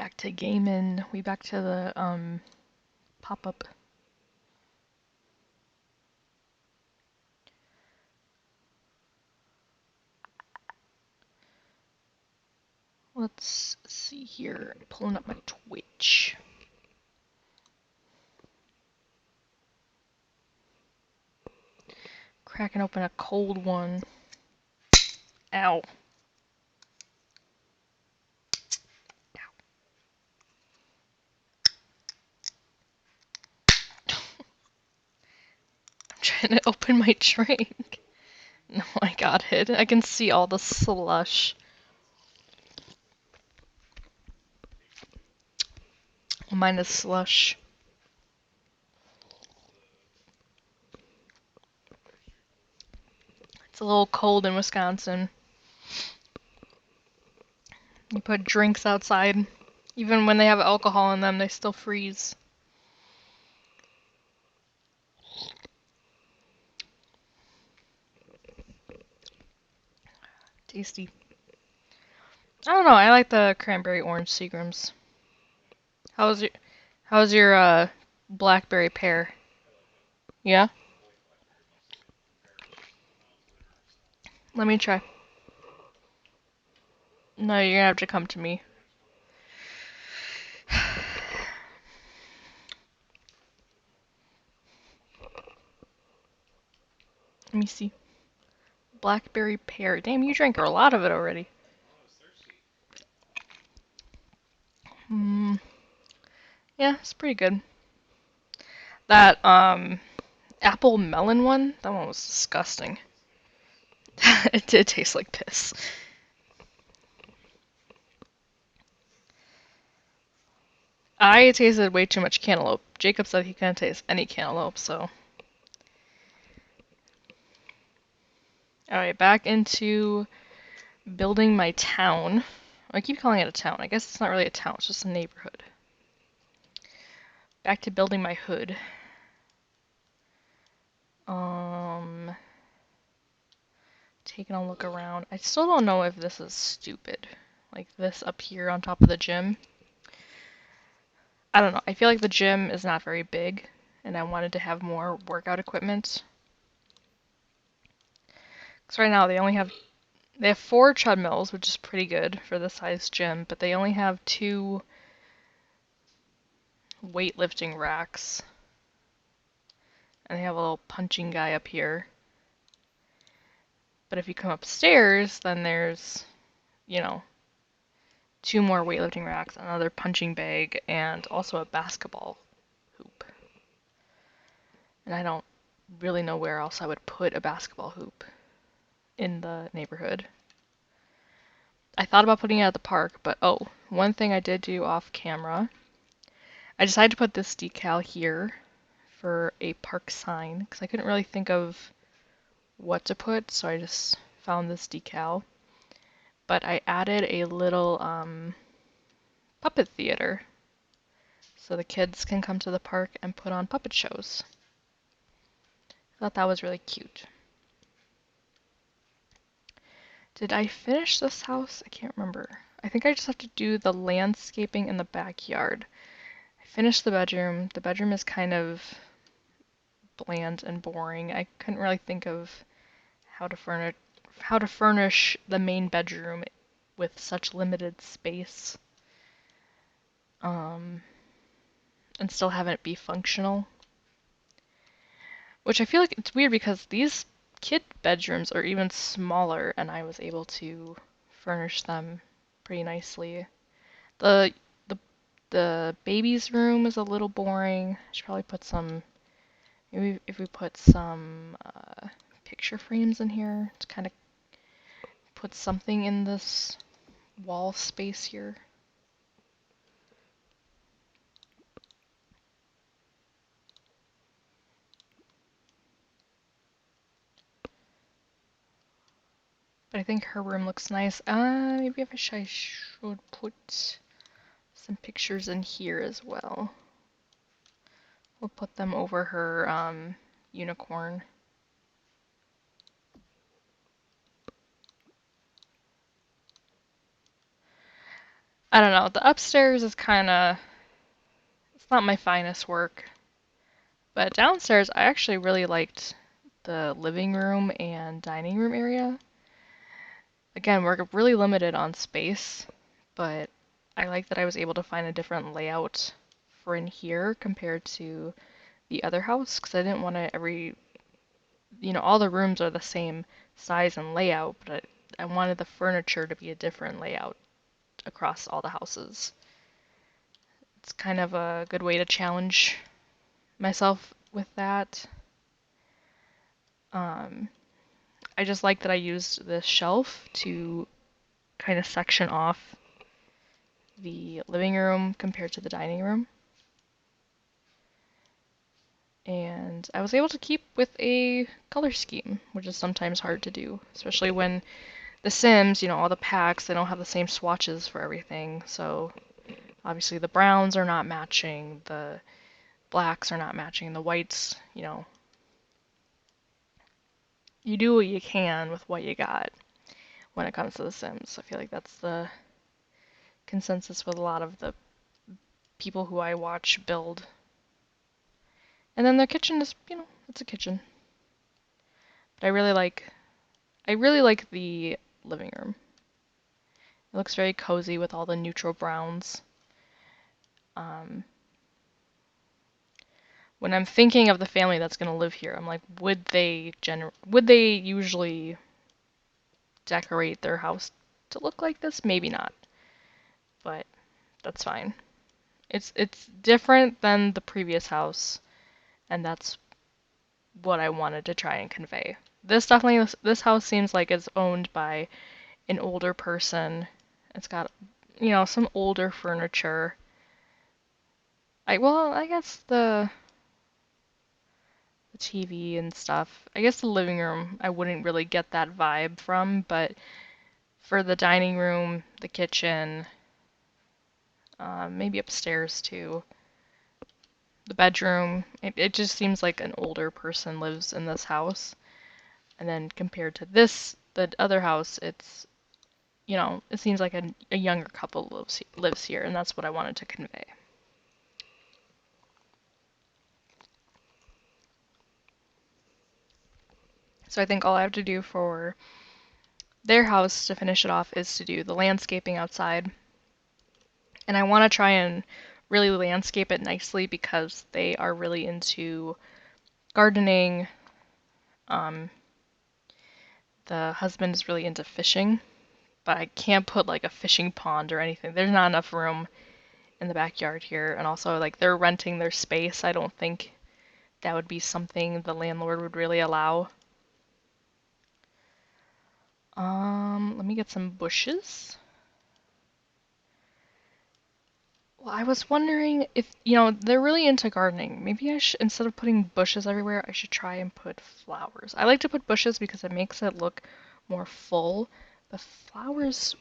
back to gaming. We back to the pop-up. Let's see here. Pulling up my Twitch. Cracking open a cold one. Ow. I'm trying to open my drink. No, I got it. I can see all the slush. Mine is slush. It's a little cold in Wisconsin. You put drinks outside. Even when they have alcohol in them, they still freeze. Tasty. I don't know, I like the cranberry orange Seagrams. How's your blackberry pear? Yeah? Let me try. No, you're gonna have to come to me. Let me see. Blackberry pear. Damn, you drank a lot of it already. Hmm. Yeah, it's pretty good. That apple melon one, that one was disgusting. It did taste like piss. I tasted way too much cantaloupe. Jacob said he couldn't taste any cantaloupe, so. Alright, back into building my town. I keep calling it a town. I guess it's not really a town, it's just a neighborhood. Back to building my hood. Taking a look around. I still don't know if this is stupid. Like this up here on top of the gym. I don't know. I feel like the gym is not very big, and I wanted to have more workout equipment. Because right now they have 4 treadmills, which is pretty good for the size gym, but they only have 2 weightlifting racks. And they have a little punching guy up here. But if you come upstairs, then there's, you know, 2 more weightlifting racks, another punching bag, and also a basketball hoop. And I don't really know where else I would put a basketball hoop in the neighborhood. I thought about putting it at the park, but oh, one thing I did do off camera. I decided to put this decal here for a park sign because I couldn't really think of what to put, so I just found this decal. But I added a little puppet theater so the kids can come to the park and put on puppet shows. I thought that was really cute. Did I finish this house? I can't remember. I think I just have to do the landscaping in the backyard. I finished the bedroom. The bedroom is kind of bland and boring. I couldn't really think of how to furnish the main bedroom with such limited space. And still have it be functional. Which I feel like it's weird because these kid bedrooms are even smaller and I was able to furnish them pretty nicely. The the baby's room is a little boring. I should probably put some, maybe if we put some picture frames in here to kind of put something in this wall space here. But I think her room looks nice. Maybe I should put some pictures in here as well. We'll put them over her unicorn. I don't know. The upstairs is kind of, it's not my finest work. But downstairs, I actually really liked the living room and dining room area. Again, we're really limited on space, but I like that I was able to find a different layout for in here compared to the other house because I didn't want to all the rooms are the same size and layout, but I wanted the furniture to be a different layout across all the houses. It's kind of a good way to challenge myself with that. Um, I just like that I used this shelf to kind of section off the living room compared to the dining room. And I was able to keep with a color scheme, which is sometimes hard to do, especially when The Sims, all the packs, they don't have the same swatches for everything. So obviously the browns are not matching, the blacks are not matching, the whites, you do what you can with what you got when it comes to The Sims. I feel like that's the consensus with a lot of the people who I watch build. And then their kitchen is, it's a kitchen. But I really like the living room. It looks very cozy with all the neutral browns. Um, when I'm thinking of the family that's gonna live here, I'm like, would they usually decorate their house to look like this? Maybe not, but that's fine. It's different than the previous house, and that's what I wanted to try and convey. This house seems like it's owned by an older person. It's got, some older furniture. I guess the TV and stuff. I guess the living room I wouldn't really get that vibe from, but for the dining room, the kitchen, maybe upstairs too, the bedroom, it just seems like an older person lives in this house. And then compared to the other house, it seems like a younger couple lives here, and that's what I wanted to convey. So I think all I have to do for their house to finish it off is to do the landscaping outside. And I want to try and really landscape it nicely because they are really into gardening. Um, the husband is really into fishing, but I can't put like a fishing pond or anything. There's not enough room in the backyard here. And also, like, they're renting their space. I don't think that would be something the landlord would really allow. Let me get some bushes. Well, I was wondering if, they're really into gardening. Maybe I should, instead of putting bushes everywhere, I should try and put flowers. I like to put bushes because it makes it look more full, but flowers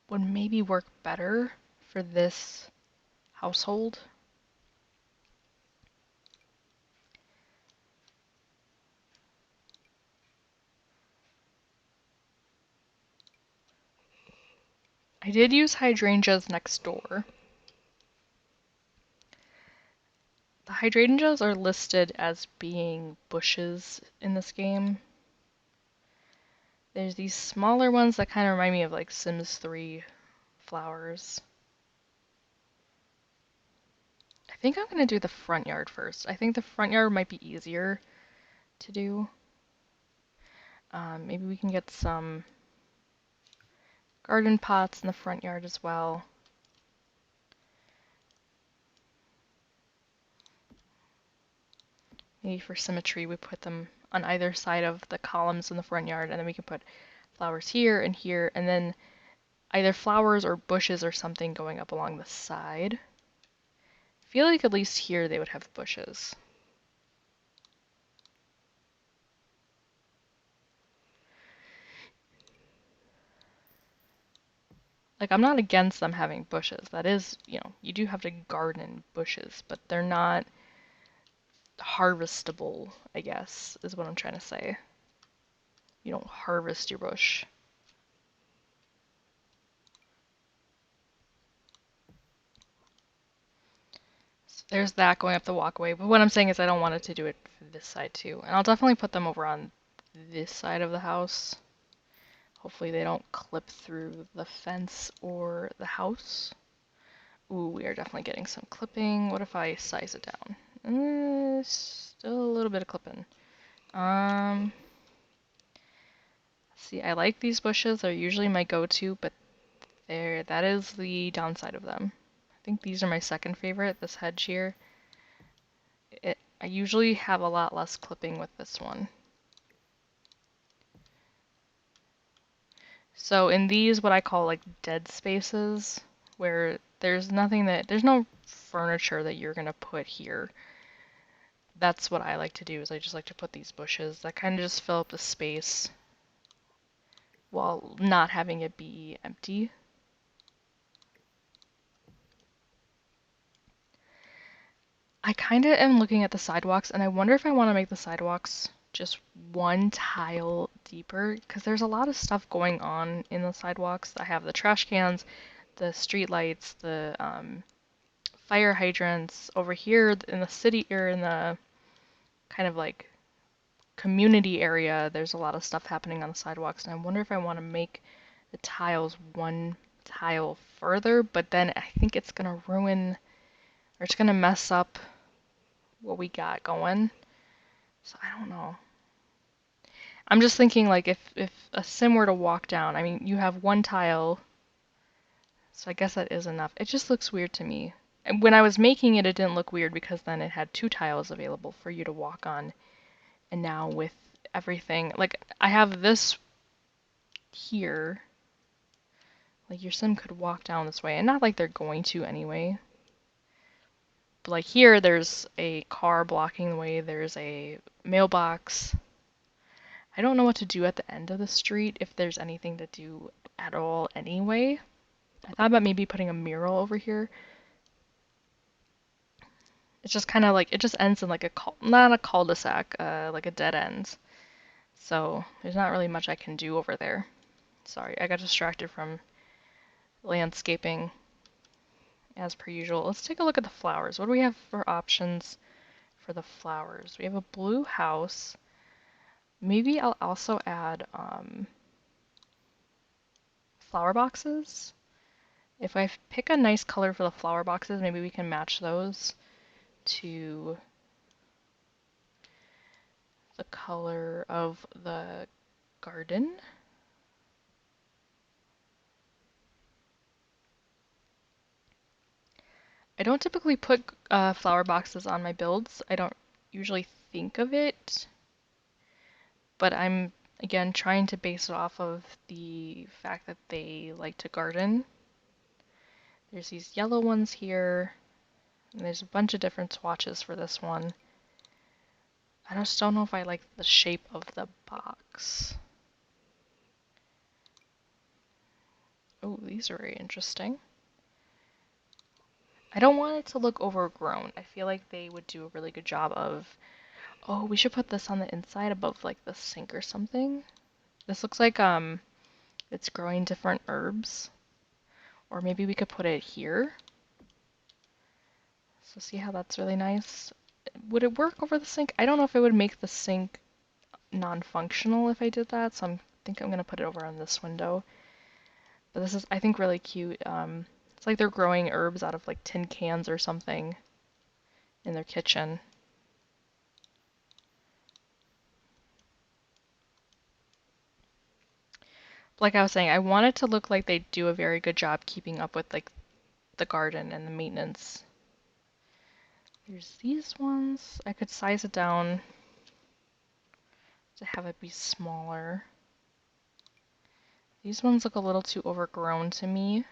would maybe work better for this household. I did use hydrangeas next door. The hydrangeas are listed as being bushes in this game. There's these smaller ones that kind of remind me of like Sims 3 flowers. I think I'm going to do the front yard first. I think the front yard might be easier to do. Maybe we can get some garden pots in the front yard as well. Maybe for symmetry, we put them on either side of the columns in the front yard, and then we can put flowers here, and then either flowers or bushes or something going up along the side. I feel like at least here they would have bushes. Like, I'm not against them having bushes. That is, you do have to garden bushes, but they're not harvestable, I guess, is what I'm trying to say. You don't harvest your bush. There's that going up the walkway, but what I'm saying is I don't want it to do it for this side too. And I'll definitely put them over on this side of the house. Hopefully they don't clip through the fence or the house. Ooh, we are definitely getting some clipping. What if I size it down? Still a little bit of clipping. Um, see, I like these bushes. They're usually my go-to, but that is the downside of them. I think these are my second favorite, this hedge here. I usually have a lot less clipping with this one. So in these, what I call like dead spaces, where there's no furniture that you're gonna put here. That's what I like to do, is I just like to put these bushes that kind of just fill up the space while not having it be empty. I kind of am looking at the sidewalks, and I wonder if I want to make the sidewalks just one tile deeper, because there's a lot of stuff going on in the sidewalks. I have the trash cans, the street lights, the fire hydrants. Over here in the city, or in the kind of like community area, there's a lot of stuff happening on the sidewalks, and I wonder if I want to make the tiles one tile further, but then I think it's gonna ruin, or it's gonna mess up what we got going. So I don't know. I'm just thinking like if a sim were to walk down, I mean you have one tile, so I guess that is enough. It just looks weird to me. And when I was making it, it didn't look weird because then it had two tiles available for you to walk on. And now with everything, like I have this here, like your sim could walk down this way, and not like they're going to anyway. But like here, there's a car blocking the way, there's a mailbox. I don't know what to do at the end of the street, if there's anything to do at all anyway. I thought about maybe putting a mural over here. It's just kind of like, it just ends in like not a cul-de-sac, like a dead end. So there's not really much I can do over there. Sorry, I got distracted from landscaping as per usual. Let's take a look at the flowers. What do we have for options for the flowers? We have a blue house. Maybe I'll also add flower boxes. If I pick a nice color for the flower boxes, maybe we can match those to the color of the garden. I don't typically put flower boxes on my builds. I don't usually think of it, but I'm again trying to base it off of the fact that they like to garden. There's these yellow ones here, and there's a bunch of different swatches for this one. I just don't know if I like the shape of the box. Oh, these are very interesting. I don't want it to look overgrown. I feel like they would do a really good job of, oh, we should put this on the inside above like the sink or something. This looks like it's growing different herbs. Or maybe we could put it here. So see how that's really nice? Would it work over the sink? I don't know if it would make the sink non-functional if I did that, so I think I'm gonna put it over on this window. But this is, I think, really cute. It's like they're growing herbs out of like tin cans or something in their kitchen. Like I was saying, I want it to look like they do a very good job keeping up with like the garden and the maintenance. There's these ones. I could size it down to have it be smaller. These ones look a little too overgrown to me.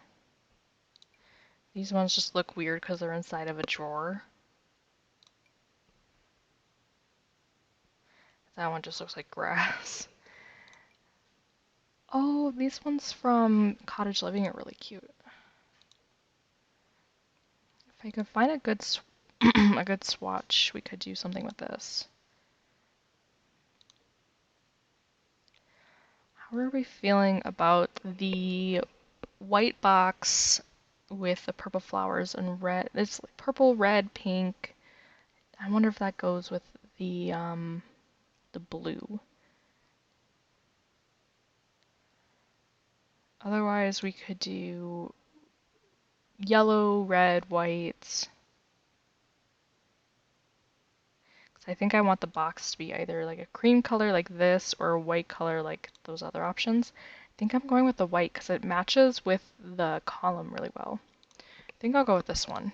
These ones just look weird because they're inside of a drawer. That one just looks like grass. Oh, these ones from Cottage Living are really cute. If I could find a good a good swatch, we could do something with this. How are we feeling about the white box with the purple flowers and red. It's like purple, red, pink. I wonder if that goes with the blue. Otherwise, we could do yellow, red, white. I think I want the box to be either like a cream color like this or a white color like those other options. I think I'm going with the white because it matches with the column really well. I think I'll go with this one.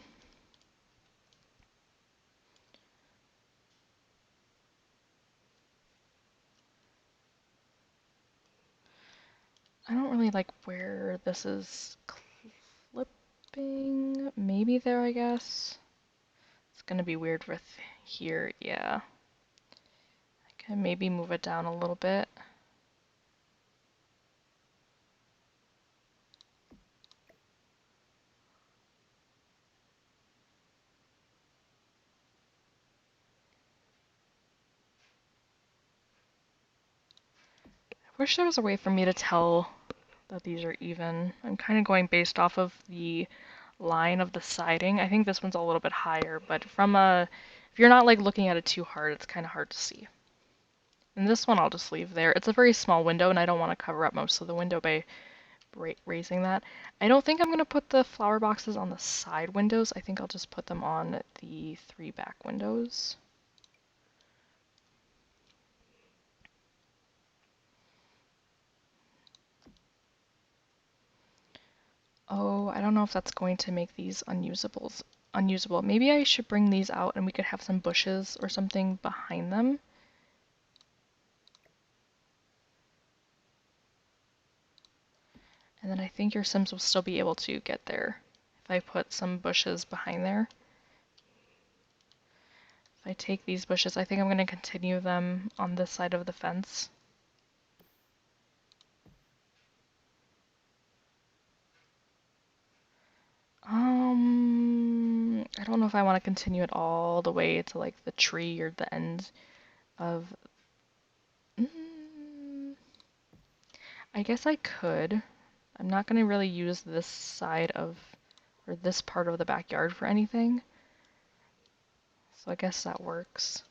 I don't really like where this is clipping. Maybe there, I guess. It's gonna be weird with here, yeah. I can maybe move it down a little bit. I wish there was a way for me to tell that these are even. I'm kind of going based off of the line of the siding. I think this one's a little bit higher, but if you're not like looking at it too hard, it's kind of hard to see. And this one I'll just leave there. It's a very small window and I don't want to cover up most of the window by raising that. I don't think I'm going to put the flower boxes on the side windows. I think I'll just put them on the 3 back windows. Oh, I don't know if that's going to make these unusable. Maybe I should bring these out and we could have some bushes or something behind them. And then I think your Sims will still be able to get there if I put some bushes behind there. If I take these bushes, I think I'm going to continue them on this side of the fence. I don't know if I want to continue it all the way to like the tree or the end of... I guess I could. I'm not going to really use this side of, or this part of the backyard for anything. So I guess that works.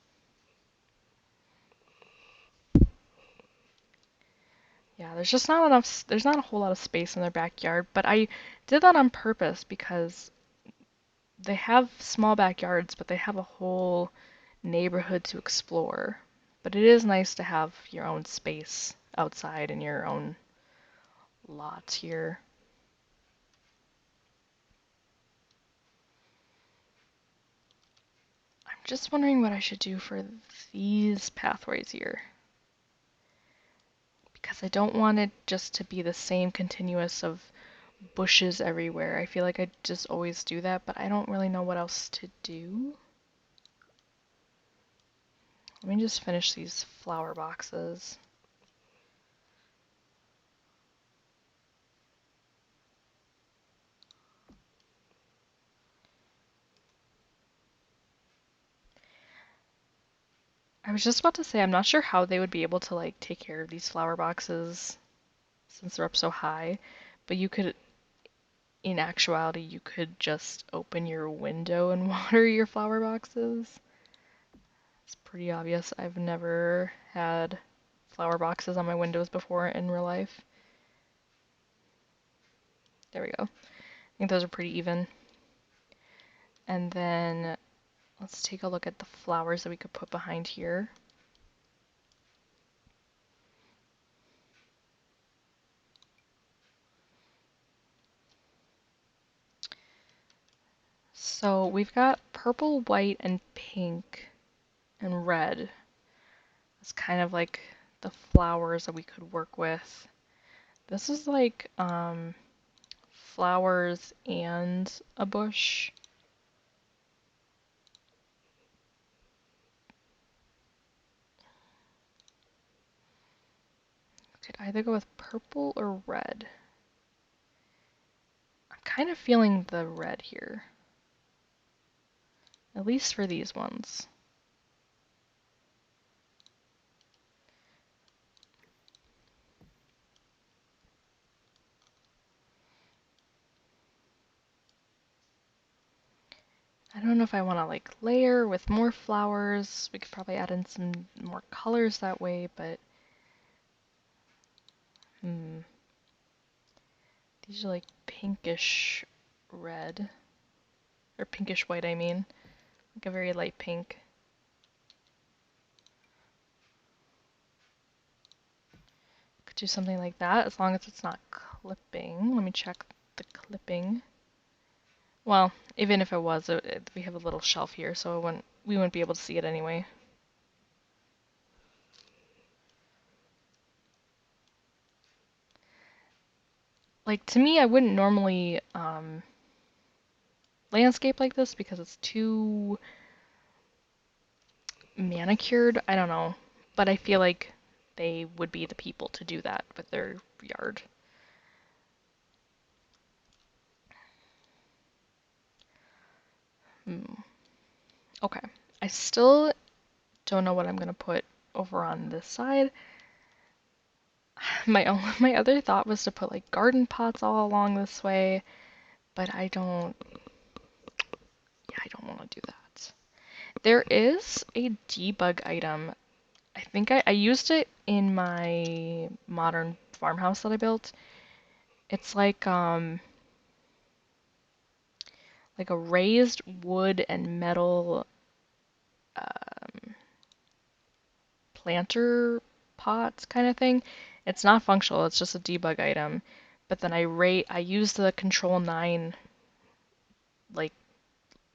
Yeah, there's not a whole lot of space in their backyard, but I did that on purpose because they have small backyards, but they have a whole neighborhood to explore. But it is nice to have your own space outside and your own lots here. I'm just wondering what I should do for these pathways here. Because I don't want it just to be the same continuous of bushes everywhere. I feel like I just always do that, but I don't really know what else to do. Let me just finish these flower boxes. I was just about to say, I'm not sure how they would be able to like take care of these flower boxes since they're up so high, but you could, in actuality, you could just open your window and water your flower boxes. It's pretty obvious. I've never had flower boxes on my windows before in real life. There we go. I think those are pretty even. And then let's take a look at the flowers that we could put behind here. So we've got purple, white, and pink, and red. It's kind of like the flowers that we could work with. This is like flowers and a bush. Could either go with purple or red. I'm kind of feeling the red here. At least for these ones. I don't know if I want to like layer with more flowers. We could probably add in some more colors that way, but these are like pinkish red, or pinkish white, I mean, like a very light pink. Could do something like that as long as it's not clipping. Let me check the clipping. Well, even if it was, we have a little shelf here, so we wouldn't be able to see it anyway. Like, to me, I wouldn't normally landscape like this because it's too manicured. I don't know. But I feel like they would be the people to do that with their yard. Okay. I still don't know what I'm gonna put over on this side. My other thought was to put like garden pots all along this way, but I don't want to do that. There is a debug item. I think I used it in my modern farmhouse that I built. It's like a raised wood and metal planter pot kind of thing. It's not functional, it's just a debug item. But then I used the Control 9 like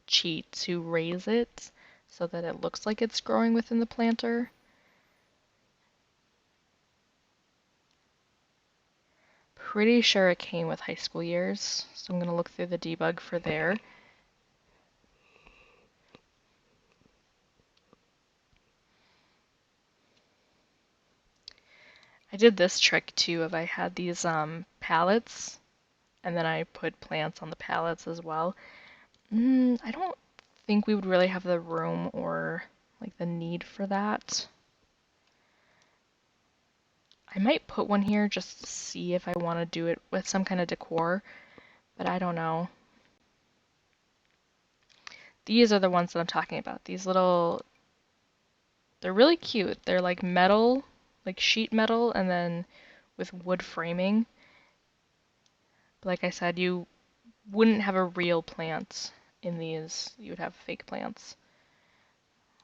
cheat to raise it so that it looks like it's growing within the planter. Pretty sure it came with high school years, so I'm gonna look through the debug for there. I did this trick too if I had these pallets and then I put plants on the pallets as well. I don't think we would really have the room or like the need for that. I might put one here just to see if I want to do it with some kind of decor, but I don't know. These are the ones that I'm talking about. These little, they're really cute. They're like metal, like sheet metal, and then with wood framing. But like I said, you wouldn't have a real plant in these. You would have fake plants.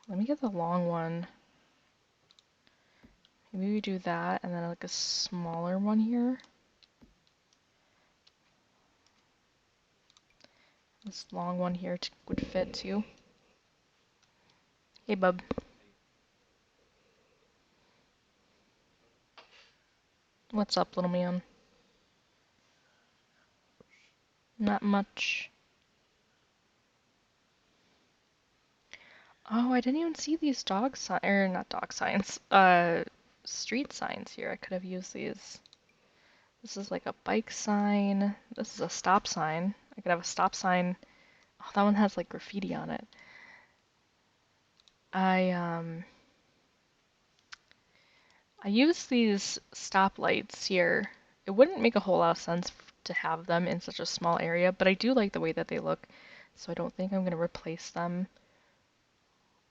Let me get the long one. Maybe we do that and then like a smaller one here. This long one here would fit too. Hey, bub. What's up, little man? Not much. Oh, I didn't even see these dog signs, or not dog signs, street signs here. I could have used these. This is like a bike sign. This is a stop sign. I could have a stop sign. Oh, that one has like graffiti on it. I use these stoplights here. It wouldn't make a whole lot of sense to have them in such a small area, but I do like the way that they look, so I don't think I'm going to replace them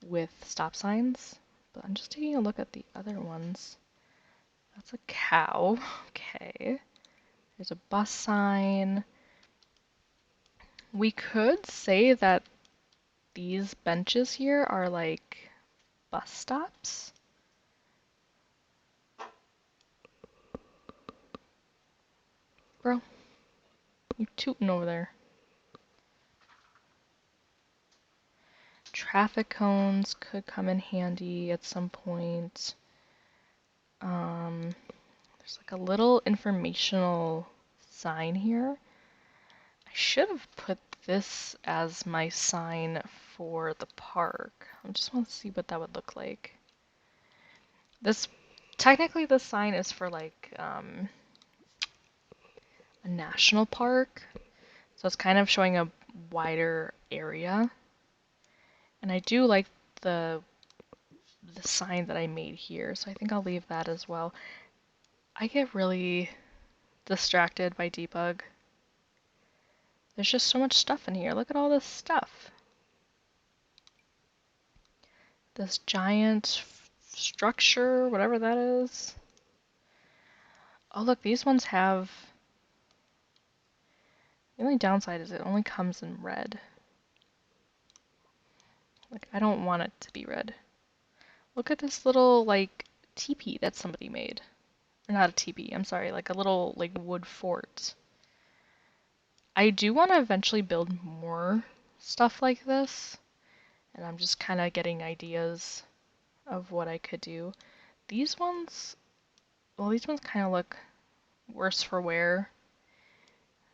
with stop signs. But I'm just taking a look at the other ones. That's a cow. Okay. There's a bus sign. We could say that these benches here are like bus stops. Bro, you tooting over there. Traffic cones could come in handy at some point. There's like a little informational sign here. I should have put this as my sign for the park. I just want to see what that would look like. Technically this sign is for like a national park, so it's kind of showing a wider area. And I do like the sign that I made here, so I think I'll leave that as well. I get really distracted by debug. There's just so much stuff in here. Look at all this stuff. this giant structure, whatever that is. Oh, look, these ones have. The only downside is it only comes in red. Like, I don't want it to be red. Look at this little, like, teepee that somebody made. Or not a teepee, I'm sorry, like a little, like, wood fort. I do want to eventually build more stuff like this, and I'm just kind of getting ideas of what I could do. These ones, well, these ones kind of look worse for wear,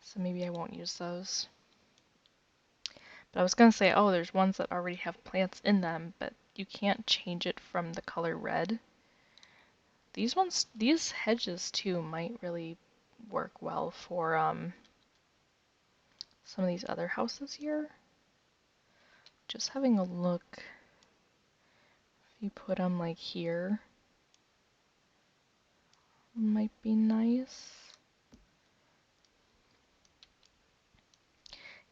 so maybe I won't use those. But I was gonna say, oh, there's ones that already have plants in them, but you can't change it from the color red. These ones, these hedges too might really work well for some of these other houses here. Just having a look, if you put them like here, might be nice.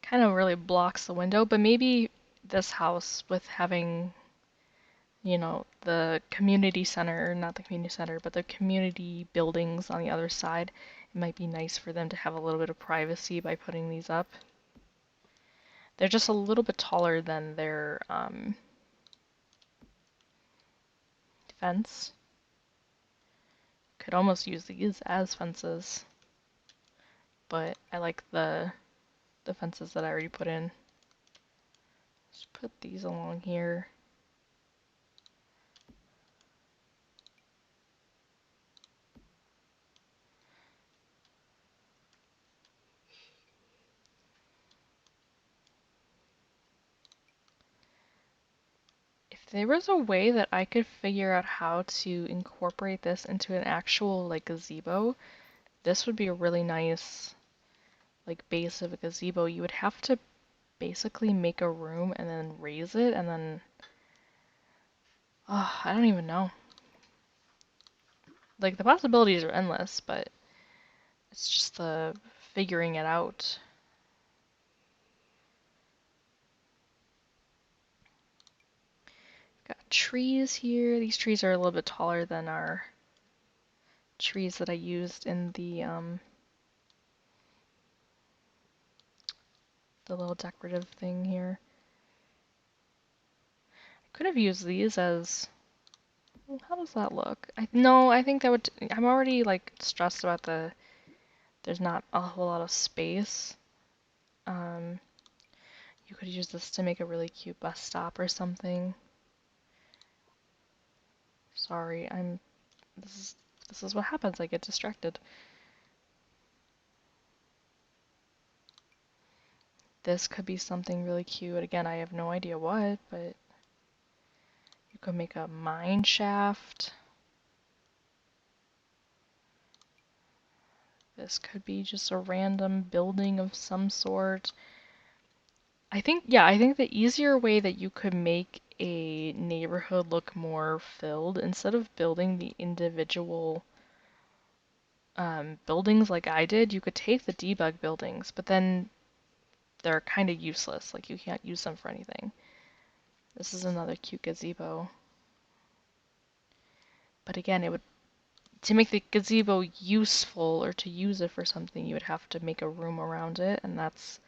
Kind of really blocks the window, but maybe this house with having, you know, the community center, not the community center, but the community buildings on the other side, it might be nice for them to have a little bit of privacy by putting these up. They're just a little bit taller than their fence. Could almost use these as fences, but I like the fences that I already put in. Just put these along here. If there was a way that I could figure out how to incorporate this into an actual like gazebo, this would be a really nice like base of a gazebo. You would have to basically make a room and then raise it and then I don't even know. Like the possibilities are endless, but it's just the figuring it out. Got trees here. These trees are a little bit taller than our trees that I used in the little decorative thing here. I could have used these as, well, how does that look? No, I think that would, I'm already like stressed about there's not a whole lot of space. You could use this to make a really cute bus stop or something. Sorry, this is what happens, I get distracted. This could be something really cute. Again, I have no idea what, but you could make a mine shaft. This could be just a random building of some sort. I think the easier way that you could make a neighborhood look more filled, instead of building the individual buildings like I did, you could take the debug buildings, but then they're kind of useless. Like you can't use them for anything. This is another cute gazebo. But again, it would, to make the gazebo useful or to use it for something, you would have to make a room around it, and that's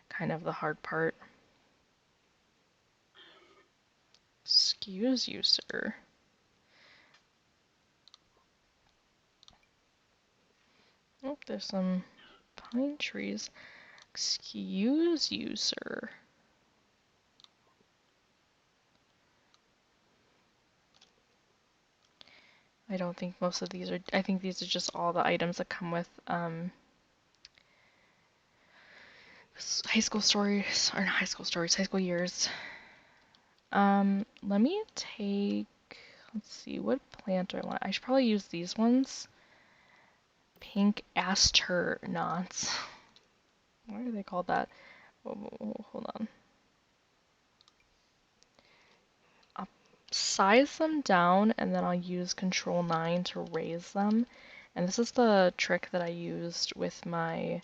kind of the hard part. Excuse you, sir. Oh, there's some pine trees. Excuse you, sir. I don't think most of these are, I think these are just all the items that come with high school stories, or not high school stories, high school years. Let me take, let's see, what plant do I want? I should probably use these ones. Pink astronauts. Why are they called that? Whoa, hold on. I'll size them down and then I'll use Control 9 to raise them. And this is the trick that I used with my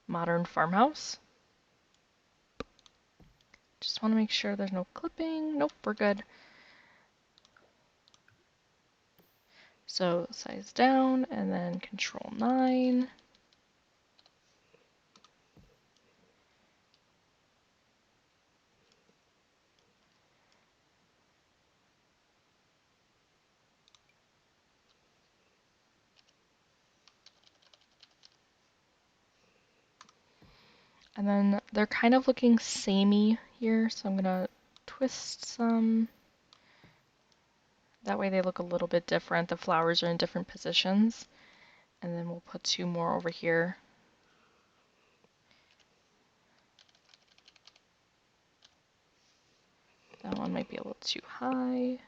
modern farmhouse. Just want to make sure there's no clipping. Nope, we're good. So size down and then Control 9. And then they're kind of looking samey here, so I'm gonna twist some. That way they look a little bit different. The flowers are in different positions. And then we'll put 2 more over here. That one might be a little too high.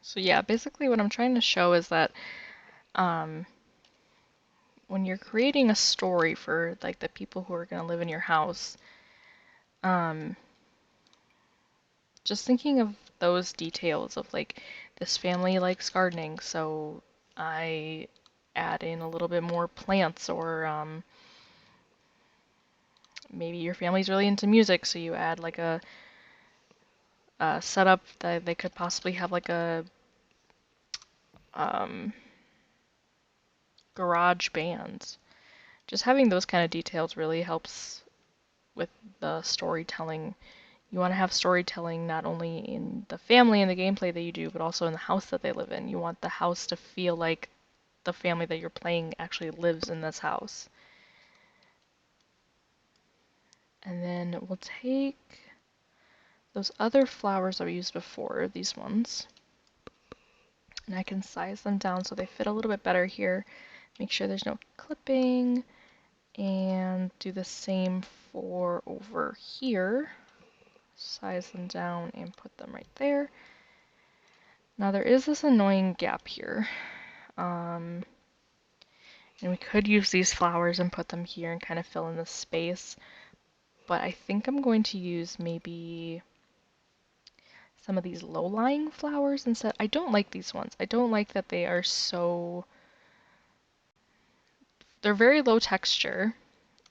So yeah, basically what I'm trying to show is that um, when you're creating a story for like the people who are going to live in your house, um, just thinking of those details of like this family likes gardening, so I add in a little bit more plants, or maybe your family's really into music, so you add like a setup that they could possibly have like a um, garage band. Just having those kind of details really helps with the storytelling. You want to have storytelling not only in the family and the gameplay that you do, but also in the house that they live in. You want the house to feel like the family that you're playing actually lives in this house. And then we'll take those other flowers that we used before, these ones, and I can size them down so they fit a little bit better here. Make sure there's no clipping, and do the same for over here. Size them down and put them right there. Now there is this annoying gap here. And we could use these flowers and put them here and kind of fill in the space. But I think I'm going to use maybe some of these low-lying flowers instead. I don't like these ones. I don't like that they are so... They're very low texture.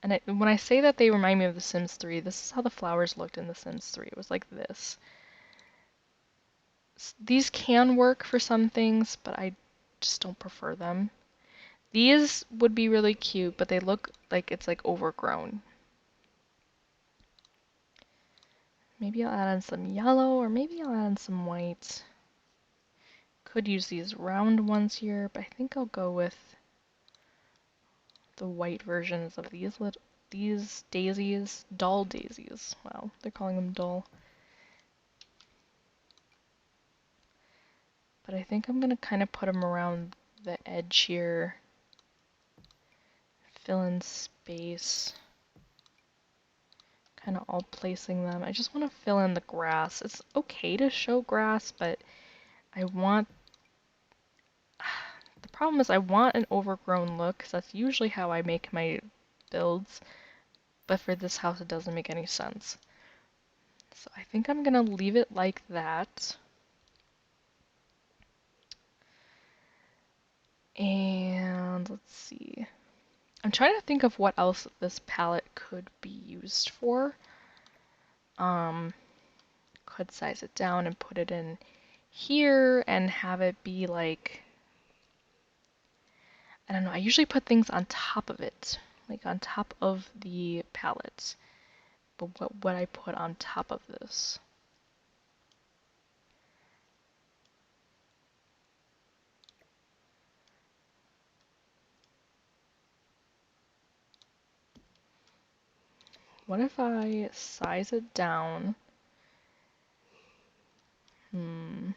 And when I say that they remind me of The Sims 3, this is how the flowers looked in The Sims 3. It was like this. These can work for some things, but I just don't prefer them. These would be really cute, but they look like it's like overgrown. Maybe I'll add in some yellow, or maybe I'll add in some white. Could use these round ones here, but I think I'll go with the white versions of these daisies, dull daisies. Wow, they're calling them dull. But I think I'm gonna kind of put them around the edge here. Fill in space. Kind of all placing them. I just want to fill in the grass. It's okay to show grass, but I want... The problem is I want an overgrown look, because that's usually how I make my builds. But for this house, it doesn't make any sense. So I think I'm gonna leave it like that. And let's see. I'm trying to think of what else this palette could be used for. Could size it down and put it in here and have it be like, I don't know, I usually put things on top of it, like on top of the palette. But what would I put on top of this? What if I size it down? Don't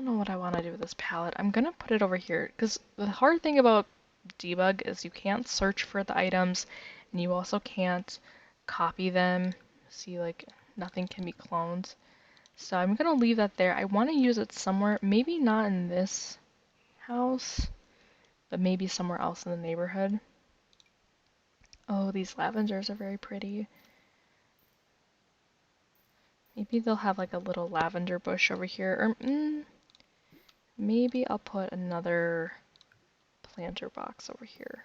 know what I want to do with this palette. I'm gonna put it over here, because the hard thing about debug is you can't search for the items, and you also can't copy them. See, like, nothing can be cloned. So I'm gonna leave that there. I want to use it somewhere, maybe not in this house, but maybe somewhere else in the neighborhood. Oh, these lavenders are very pretty. Maybe they'll have like a little lavender bush over here, or maybe I'll put another planter box over here.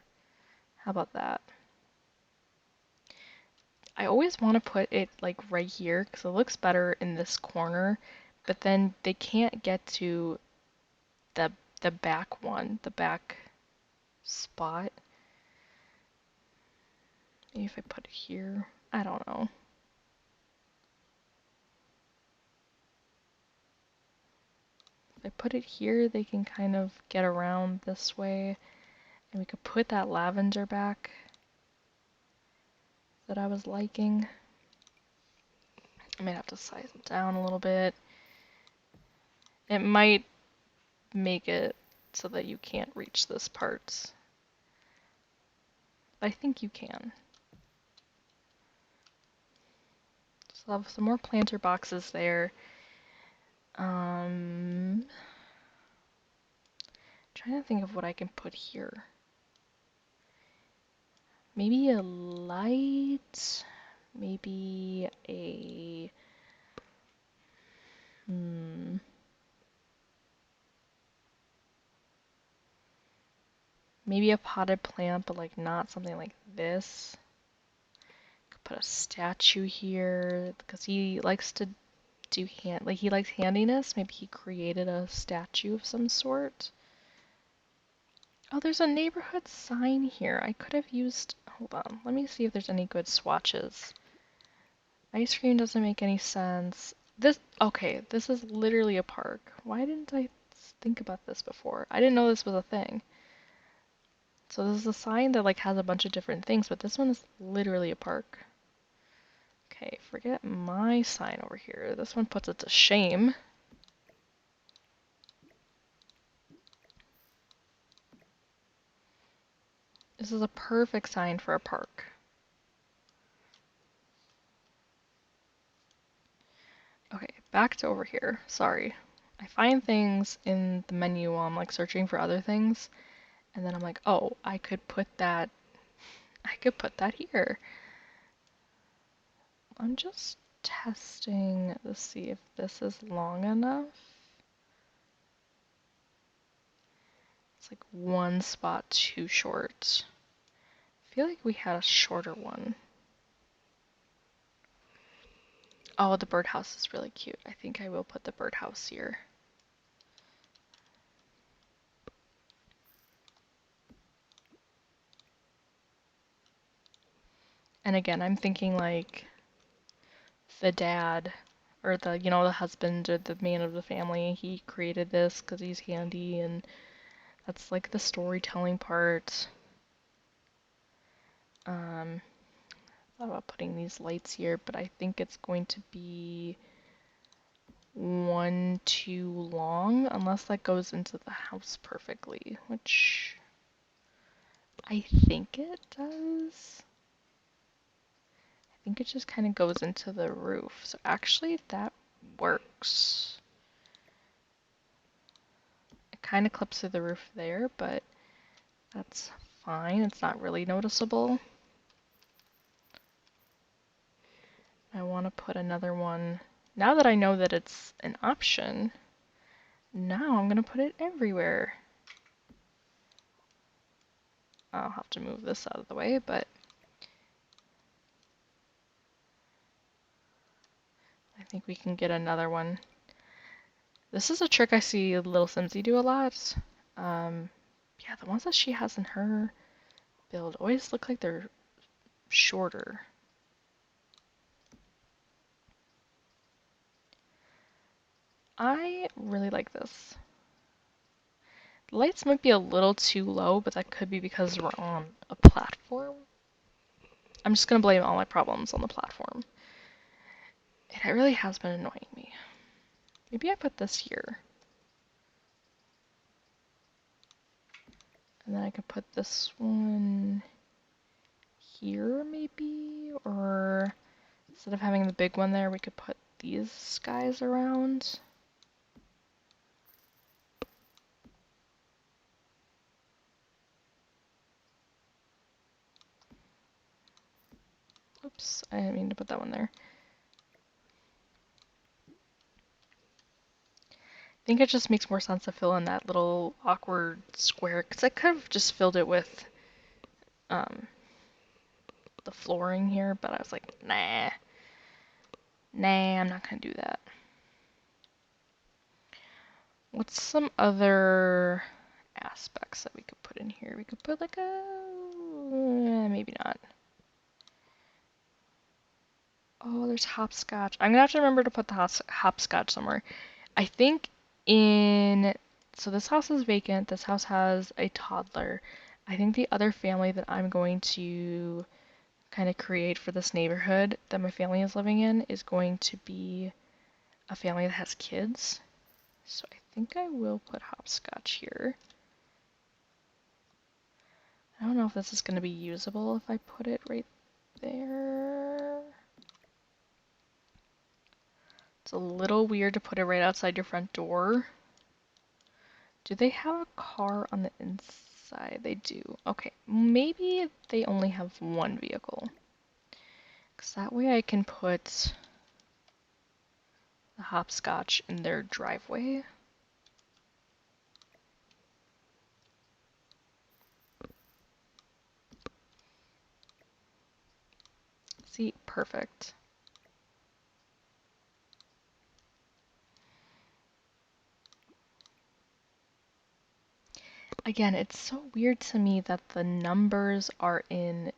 How about that? I always want to put it like right here because it looks better in this corner, but then they can't get to the the back one, the back spot. Maybe if I put it here, I don't know. If I put it here, they can kind of get around this way, and we could put that lavender back that I was liking. I might have to size it down a little bit. It might make it so that you can't reach this part, but I think you can. So I'll have some more planter boxes there. Trying to think of what I can put here. Maybe a light, maybe a maybe a potted plant, but like not something like this. Could put a statue here because he likes to do he likes handiness. Maybe he created a statue of some sort. Oh, there's a neighborhood sign here. I could have used, hold on, let me see if there's any good swatches. Ice cream doesn't make any sense. Okay, this is literally a park. Why didn't I think about this before? I didn't know this was a thing. So this is a sign that like has a bunch of different things, but this one is literally a park. Okay, forget my sign over here. This one puts it to shame. This is a perfect sign for a park. Okay, back to over here. Sorry. I find things in the menu while I'm like searching for other things, and then I'm like, oh, I could put that here. I'm just testing to see if this is long enough. It's like one spot too short. I feel like we had a shorter one. Oh, the birdhouse is really cute. I think I will put the birdhouse here. And again, I'm thinking like the dad or the husband or the man of the family, he created this because he's handy and that's like the storytelling part. Thought about putting these lights here, but I think it's going to be one too long unless that goes into the house perfectly, which I think it does. I think it just kind of goes into the roof. So actually that works. It kind of clips through the roof there, but that's fine. It's not really noticeable. I want to put another one. Now that I know that it's an option, now I'm going to put it everywhere. I'll have to move this out of the way, but I think we can get another one. This is a trick I see Little Simsy do a lot. Yeah, the ones that she has in her build always look like they're shorter. I really like this. The lights might be a little too low, but that could be because we're on a platform. I'm just gonna blame all my problems on the platform. It really has been annoying me. Maybe I put this here. And then I could put this one here, maybe? Or Instead of having the big one there, we could put these guys around. Oops, I didn't mean to put that one there. I think it just makes more sense to fill in that little awkward square, because I could have just filled it with um, the flooring here, but I was like, nah, I'm not gonna do that. What's some other aspects that we could put in here? We could put like a, maybe not. Oh, there's hopscotch. I'm gonna have to remember to put the hopscotch somewhere. I think so this house is vacant. This house has a toddler. I think the other family that I'm going to kind of create for this neighborhood that my family is living in is going to be a family that has kids. So I think I will put hopscotch here. I don't know if this is going to be usable if I put it right there. It's a little weird to put it right outside your front door. Do they have a car on the inside? They do. Okay, maybe they only have one vehicle. Because that way I can put the hopscotch in their driveway. See, perfect. Again, it's so weird to me that the numbers are in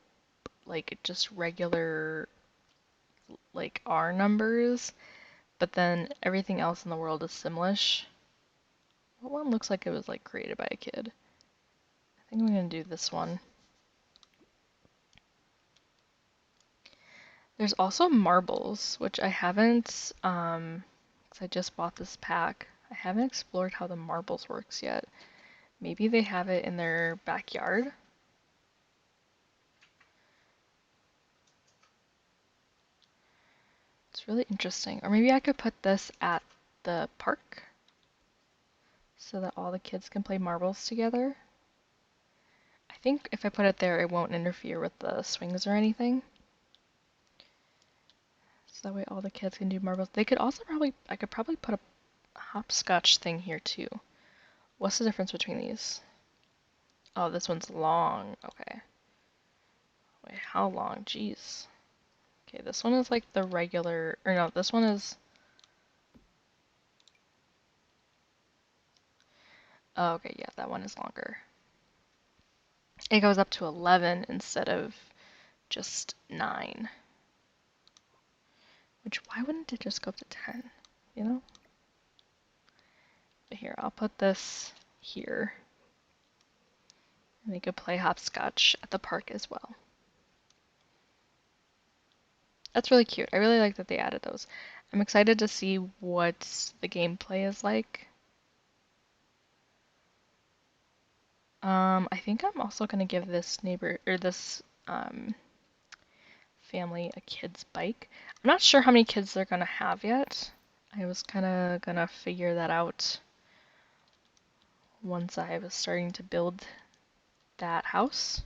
like just regular like R numbers, but then everything else in the world is Simlish. What one looks like it was like created by a kid? I think I'm gonna do this one. There's also marbles, which I haven't, 'cause I just bought this pack. I haven't explored how the marbles works yet. Maybe they have it in their backyard. It's really interesting. Or maybe I could put this at the park so that all the kids can play marbles together. I think if I put it there, it won't interfere with the swings or anything. So that way all the kids can do marbles. They could also I could probably put a hopscotch thing here too. What's the difference between these? Oh, this one's long. Okay. Wait, how long? Jeez. Okay, this one is like the regular, or no, this one is, oh, okay, yeah, that one is longer. It goes up to 11 instead of just 9. Which, why wouldn't it just go up to 10? You know? But here, I'll put this here. And they could play hopscotch at the park as well. That's really cute. I really like that they added those. I'm excited to see what the gameplay is like. I think I'm also gonna give this neighbor or this family a kid's bike. I'm not sure how many kids they're gonna have yet. I was kind of gonna figure that out once I was starting to build that house.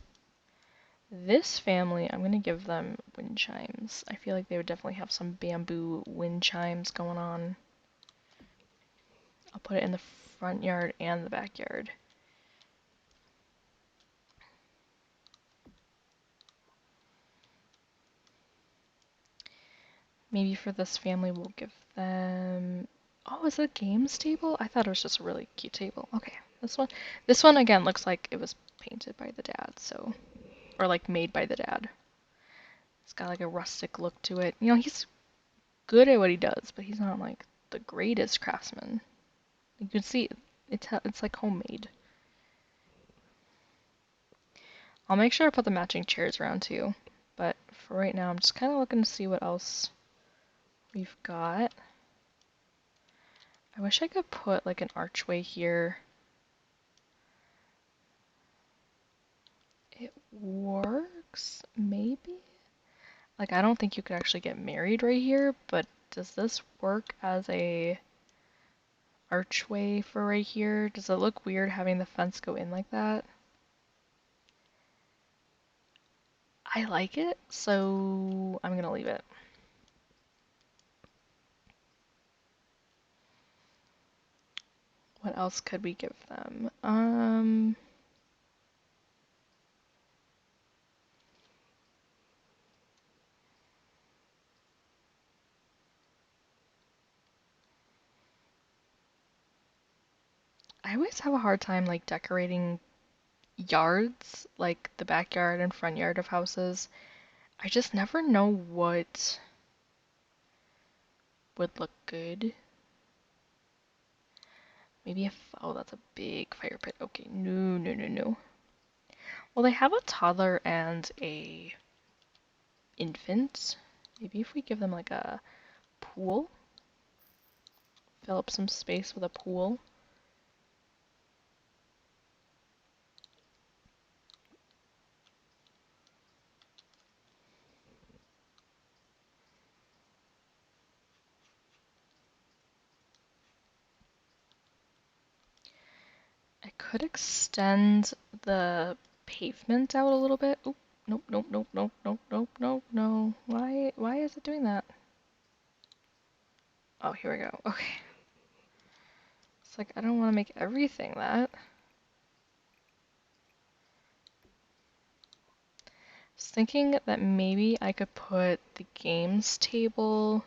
This family, I'm gonna give them wind chimes. I feel like they would definitely have some bamboo wind chimes going on. I'll put it in the front yard and the backyard. Maybe for this family, we'll give them. Oh, is it a games table? I thought it was just a really cute table. Okay, this one again looks like it was painted by the dad, so, or like made by the dad. It's got like a rustic look to it. You know, he's good at what he does, but he's not like the greatest craftsman. You can see it's like homemade. I'll make sure I put the matching chairs around too, but for right now, I'm just kind of looking to see what else we've got. I wish I could put like an archway here. It works, maybe? Like, I don't think you could actually get married right here, but does this work as a archway for right here? Does it look weird having the fence go in like that? I like it, so I'm gonna leave it. What else could we give them? I always have a hard time like decorating yards, like the backyard and front yard of houses. I just never know what would look good. Maybe oh, that's a big fire pit. Okay, no, no, no, no. Well, they have a toddler and a infant. Maybe if we give them like a pool, fill up some space with a pool. I could extend the pavement out a little bit. Oop, nope, nope, nope, nope, nope, nope, nope, no. Why is it doing that? Oh, here we go. Okay. It's like, I don't want to make everything that. I was thinking that maybe I could put the games table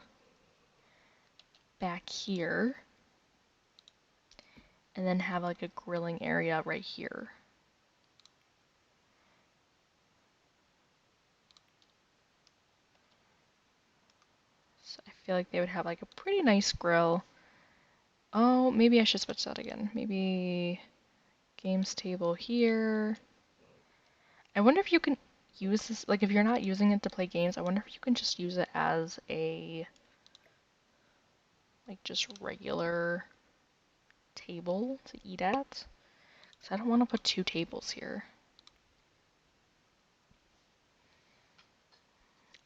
back here and then have like a grilling area right here. So I feel like they would have like a pretty nice grill. Oh, maybe I should switch that again. Maybe games table here. I wonder if you can use this, like if you're not using it to play games, I wonder if you can just use it as a, like just regular table to eat at. So I don't want to put two tables here.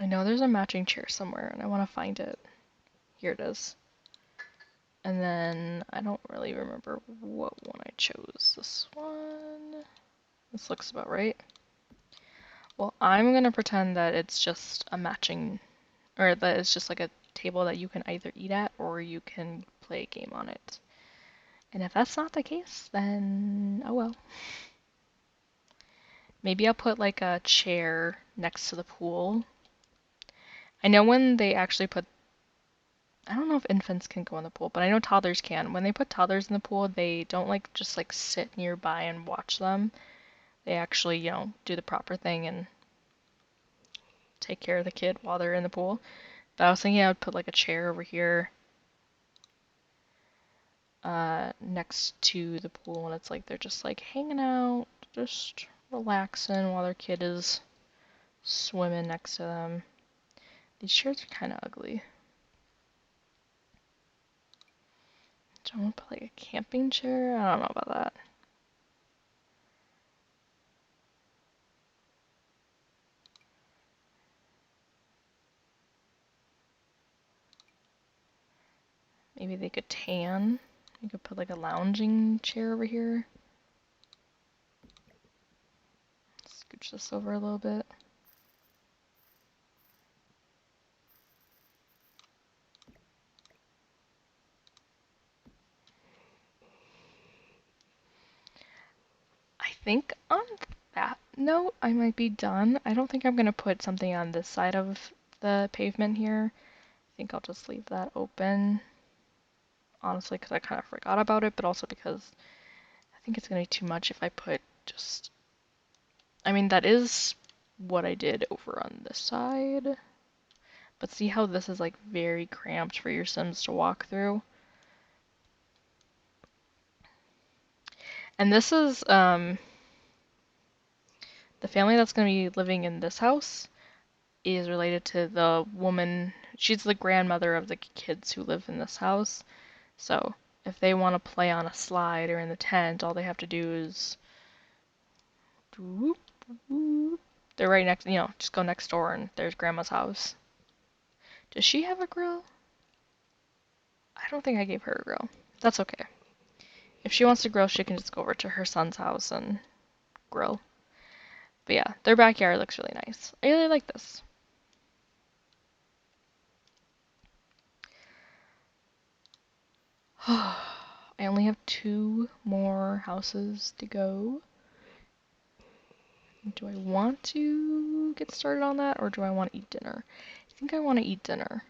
I know there's a matching chair somewhere and I want to find it. Here it is. And then I don't really remember what one I chose. This one. This looks about right. Well, I'm gonna pretend that it's just a matching, or that it's just like a table that you can either eat at or you can play a game on it. And if that's not the case, then oh well. Maybe I'll put like a chair next to the pool. I know when they actually put, I don't know if infants can go in the pool, but I know toddlers can. When they put toddlers in the pool, they don't like just like sit nearby and watch them. They actually, do the proper thing and take care of the kid while they're in the pool. But I was thinking I would put like a chair over here next to the pool, and it's like they're just like hanging out, just relaxing while their kid is swimming next to them. These chairs are kind of ugly. Do I want to put like a camping chair? I don't know about that. Maybe they could tan. You could put like a lounging chair over here. Scooch this over a little bit. I think on that note, I might be done. I don't think I'm gonna put something on this side of the pavement here. I think I'll just leave that open. Honestly, because I kind of forgot about it, but also because I think it's gonna be too much if I put just... I mean, that is what I did over on this side. But see how this is like very cramped for your Sims to walk through? And this is the family that's going to be living in this house is related to the woman. She's the grandmother of the kids who live in this house. So if they want to play on a slide or in the tent, all they have to do is doop, doop, They're right next, just go next door and there's Grandma's house. Does she have a grill? I don't think I gave her a grill. That's okay. If she wants to grill, she can just go over to her son's house and grill. But yeah, their backyard looks really nice. I really like this. I only have 2 more houses to go. Do I want to get started on that or do I want to eat dinner? I think I want to eat dinner.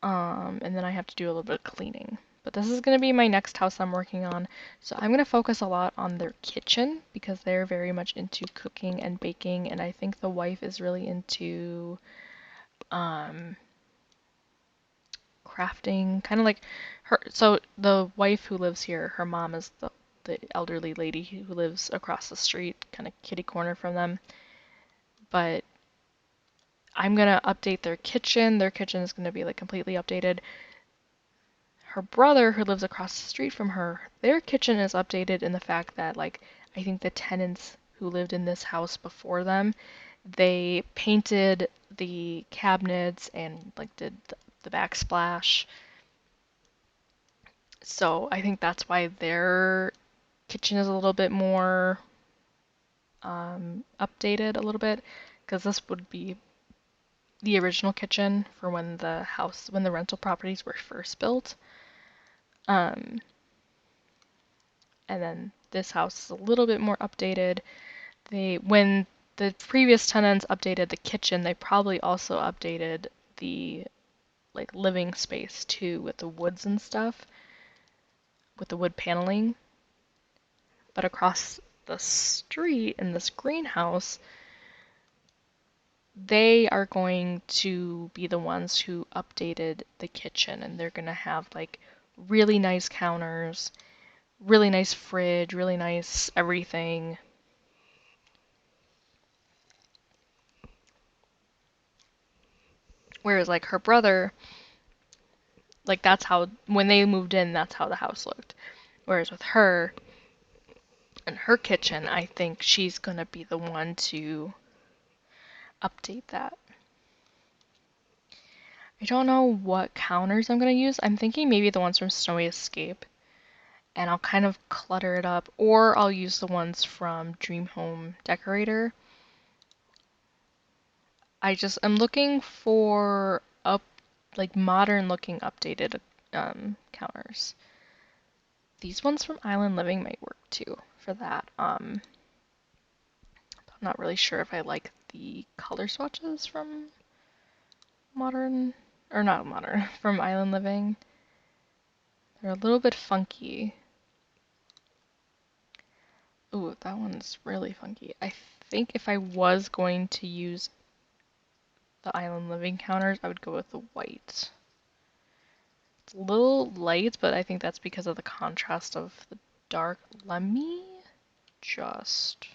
And then I have to do a little bit of cleaning. But this is going to be my next house I'm working on. So I'm going to focus a lot on their kitchen because they're very much into cooking and baking. And I think the wife is really into crafting, kind of like her. So the wife who lives here, her mom is the elderly lady who lives across the street, kind of kitty corner from them. But I'm gonna update their kitchen. Their kitchen is gonna be like completely updated. Her brother, who lives across the street from her, their kitchen is updated in the fact that like I think the tenants who lived in this house before them, they painted the cabinets and like did the backsplash. So I think that's why their kitchen is a little bit more updated a little bit, because this would be the original kitchen for when the rental properties were first built. Um, and then this house is a little bit more updated. When the previous tenants updated the kitchen, they probably also updated the like living space too with the woods and stuff, with the wood paneling. But across the street in this greenhouse, they are going to be the ones who updated the kitchen and they're going to have like really nice counters, really nice fridge, really nice everything. Whereas like her brother, like that's how when they moved in, that's how the house looked. Whereas with her and her kitchen, I think she's going to be the one to update that. I don't know what counters I'm going to use. I'm thinking maybe the ones from Snowy Escape. And I'll kind of clutter it up, or I'll use the ones from Dream Home Decorator. I'm looking for like modern looking updated counters. These ones from Island Living might work too for that. I'm not really sure if I like the color swatches from modern, or not modern, from Island Living. They're a little bit funky. Ooh, that one's really funky. I think if I was going to use the Island Living counters, I would go with the white. It's a little light, but I think that's because of the contrast of the dark. Let me just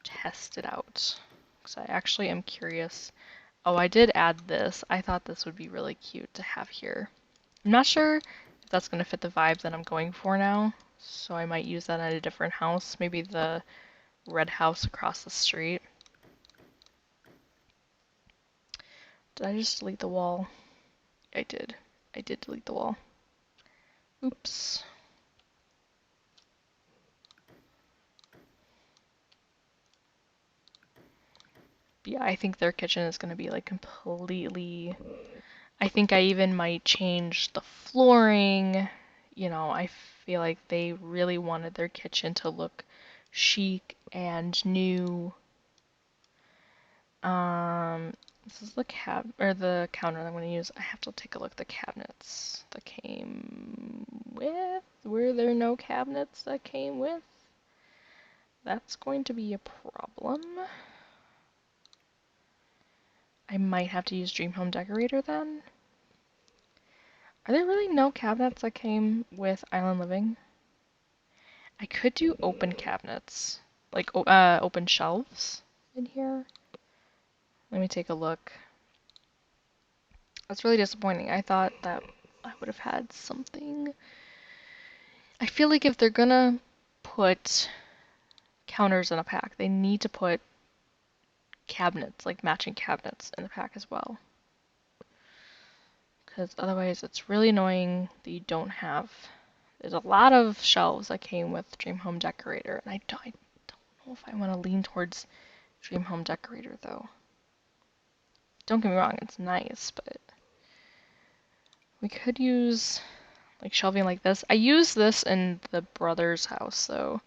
test it out, because I actually am curious. Oh, I did add this. I thought this would be really cute to have here. I'm not sure if that's going to fit the vibe that I'm going for now, so I might use that at a different house, maybe the red house across the street. Did I just delete the wall? I did. I did delete the wall. Oops. But yeah, I think their kitchen is going to be like completely. I think I even might change the flooring. I feel like they really wanted their kitchen to look chic and new. This is the the counter that I'm going to use. I have to take a look at the cabinets that came with. Were there no cabinets that came with? That's going to be a problem. I might have to use Dream Home Decorator then. Are there really no cabinets that came with Island Living? I could do open cabinets, like open shelves in here. Let me take a look. That's really disappointing. I thought that I would have had something. I feel like if they're gonna put counters in a pack. They need to put cabinets, like matching cabinets in the pack as well. Because otherwise it's really annoying that you don't have... There's a lot of shelves that came with Dream Home Decorator, and I don't know if I want to lean towards Dream Home Decorator though. Don't get me wrong, it's nice, but we could use like shelving like this. I use this in the brother's house, so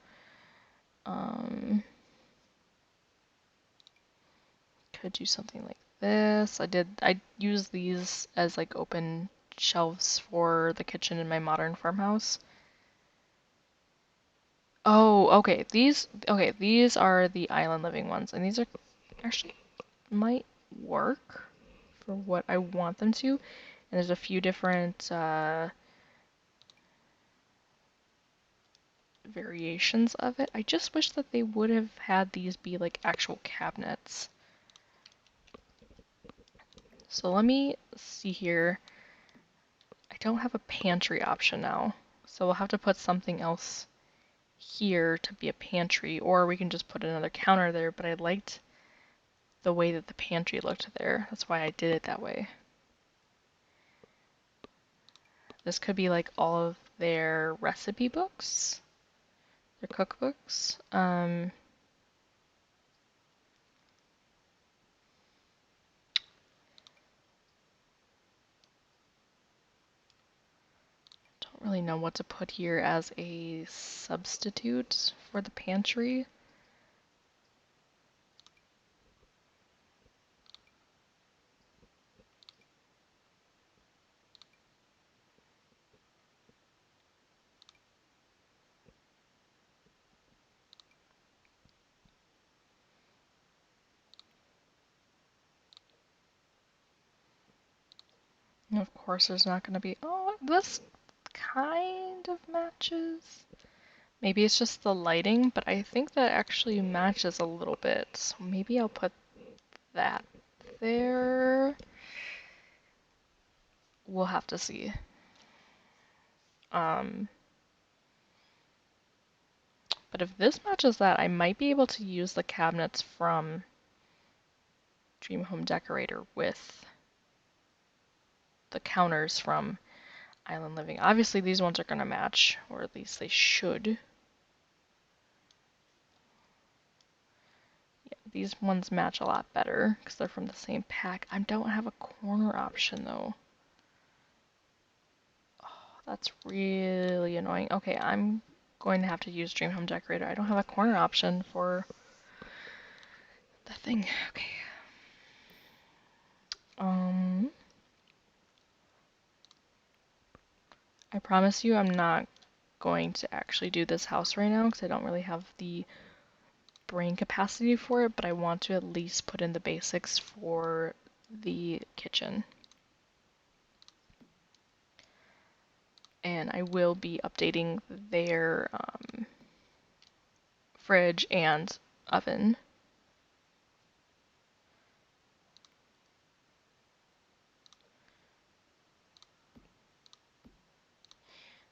could do something like this. I use these as like open shelves for the kitchen in my modern farmhouse. Oh, okay. These are the island living ones, and these are actually might work for what I want them to. And there's a few different variations of it. I just wish that they would have had these be like actual cabinets. So let me see here. I don't have a pantry option now, so we'll have to put something else here to be a pantry, or we can just put another counter there, but I liked the way that the pantry looked there. That's why I did it that way. This could be like all of their recipe books, their cookbooks. Don't really know what to put here as a substitute for the pantry. And of course, there's not going to be. Oh, this kind of matches. Maybe it's just the lighting, but I think that actually matches a little bit. So maybe I'll put that there. We'll have to see. But if this matches that, I might be able to use the cabinets from Dream Home Decorator with the counters from Island Living. Obviously, these ones are going to match, or at least they should. Yeah, these ones match a lot better because they're from the same pack. I don't have a corner option though. Oh, that's really annoying. Okay, I'm going to have to use Dream Home Decorator. I don't have a corner option for the thing. Okay. I promise you I'm not going to actually do this house right now because I don't really have the brain capacity for it, but I want to at least put in the basics for the kitchen. And I will be updating their fridge and oven.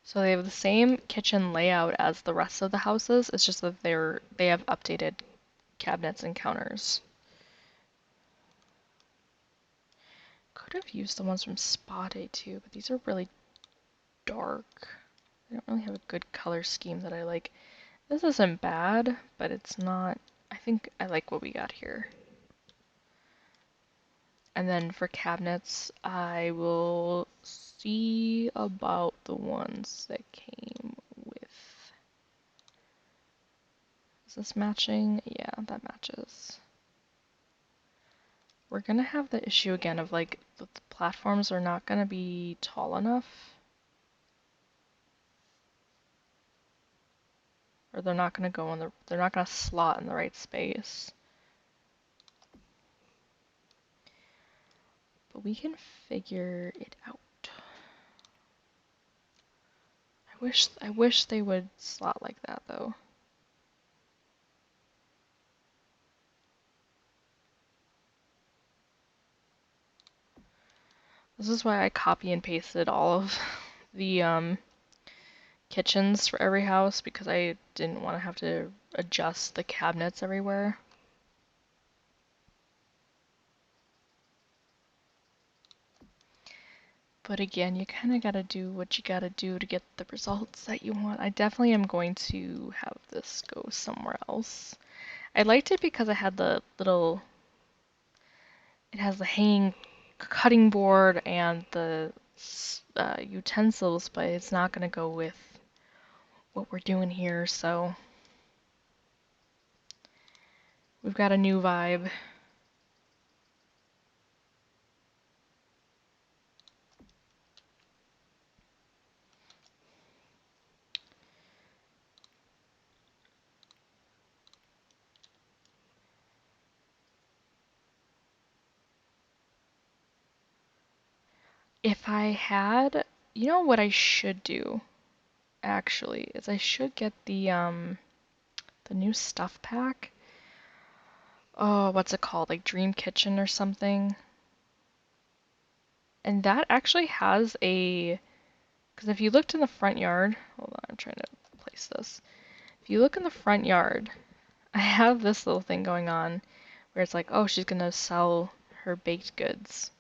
So they have the same kitchen layout as the rest of the houses. It's just that they have updated cabinets and counters. Could have used the ones from Spa Day too, but these are really dark. They don't really have a good color scheme that I like. This isn't bad, but it's not. I think I like what we got here. And then for cabinets, I will see about the ones that came with. Is this matching? Yeah, that matches. We're gonna have the issue again of like the platforms are not gonna be tall enough. Or they're not gonna go in the, they're not gonna slot in the right space. But we can figure it out. I wish they would slot like that though. This is why I copy and pasted all of the kitchens for every house because I didn't want to have to adjust the cabinets everywhere. But again, you kind of got to do what you got to do to get the results that you want. I definitely am going to have this go somewhere else. I liked it because it had the little, it has the hanging cutting board and the utensils, but it's not going to go with what we're doing here, so we've got a new vibe. If I had, you know what I should do, actually, is I should get the new stuff pack. Oh, what's it called? Like Dream Kitchen or something. And that actually has a, because if you looked in the front yard, hold on, I'm trying to place this. If you look in the front yard, I have this little thing going on where it's like, oh, she's gonna sell her baked goods.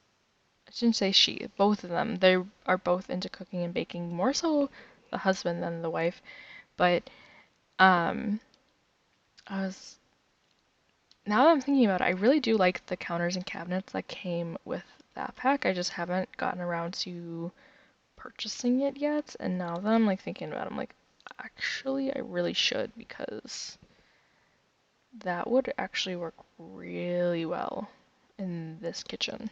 I shouldn't say she, both of them. They are both into cooking and baking, more so the husband than the wife. But um, I was now that I'm thinking about it, I really do like the counters and cabinets that came with that pack. I just haven't gotten around to purchasing it yet. And now that I'm like thinking about it, I'm like, actually, I really should because that would actually work really well in this kitchen.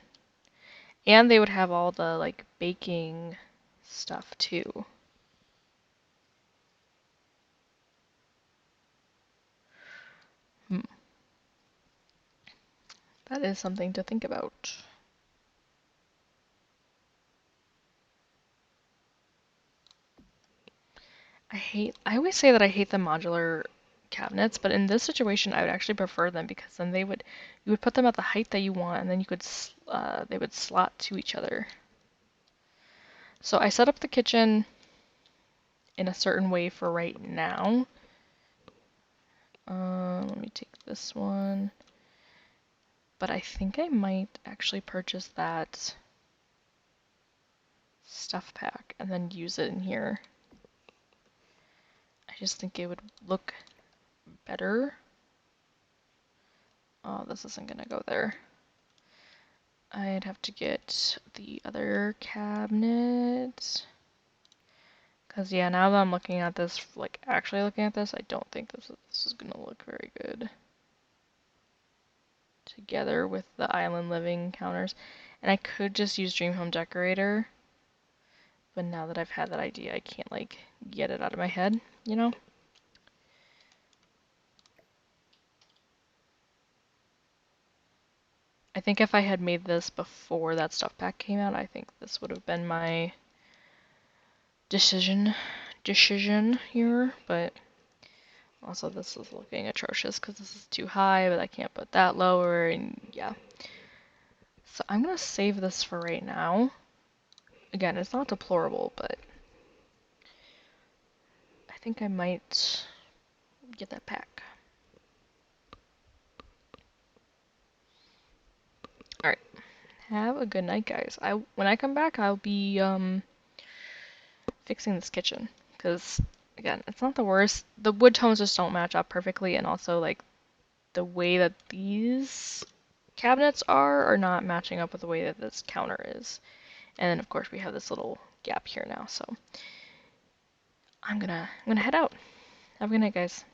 And they would have all the like baking stuff too. Hmm. That is something to think about. I always say that I hate the modular cabinets, but in this situation, I would actually prefer them because then you would put them at the height that you want, and then they would slot to each other. So I set up the kitchen in a certain way for right now. Let me take this one. But I think I might actually purchase that stuff pack and then use it in here. I just think it would look better. Oh, this isn't gonna go there. I'd have to get the other cabinet. Because, yeah, now that I'm looking at this, like, actually looking at this, I don't think this is gonna look very good together with the island living counters. And I could just use Dream Home Decorator, but now that I've had that idea, I can't, like, get it out of my head, you know? I think if I had made this before that stuff pack came out, I think this would have been my decision here, but also this is looking atrocious because this is too high, but I can't put that lower, and yeah. So I'm gonna save this for right now. Again, it's not deplorable, but I think I might get that pack. Alright. Have a good night, guys. When I come back, I'll be fixing this kitchen. Because, again, it's not the worst. The wood tones just don't match up perfectly, and also, like, the way that these cabinets are not matching up with the way that this counter is. And then, of course, we have this little gap here now, so I'm gonna head out. Have a good night, guys.